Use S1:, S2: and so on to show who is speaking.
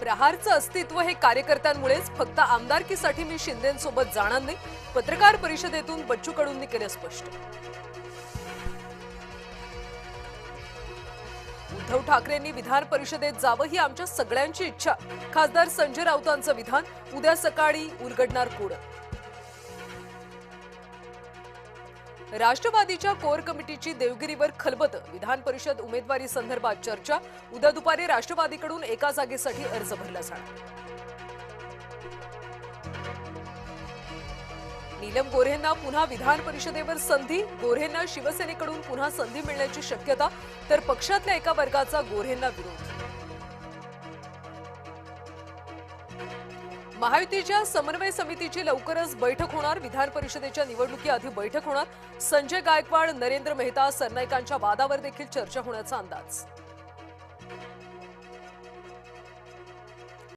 S1: प्रहारचं अस्तित्व हे कार्यकर्त्यांमुळेच, फक्त आमदारकीसाठी मी शिंदेंसोबत जाणार नाही, पत्रकार परिषदेतून बच्चू कडूंनी केलं स्पष्ट। उद्धव ठाकरेंनी विधान परिषदेत जावं ही आमच्या सगळ्यांची इच्छा, खासदार संजय राऊतांचं विधान। उद्या सकाळी उलगडणार कोड। राष्ट्रवादीच्या कोर कमिटीची देवगिरीवर खलबत, विधान परिषद उमेदवारी संदर्भात चर्चा। उद्या दुपारी राष्ट्रवादीकडून एका जागेसाठी अर्ज भरला जाणार। नीलम गोऱ्हेंना पुन्हा विधान परिषदेवर संधी, गोऱ्हेंना शिवसेनेकडून पुन्हा संधी मिळण्याची शक्यता, तर पक्षातल्या एका वर्गाचा गोऱ्हेंना विरोध। महायुतीच्या समन्वय समितीची लवकरच बैठक होणार, विधान परिषदेच्या निवडणुकीआधी बैठक होणार। संजय गायकवाड, नरेंद्र मेहता, सरनाईकांच्या वादावर देखील चर्चा होण्याचा अंदाज।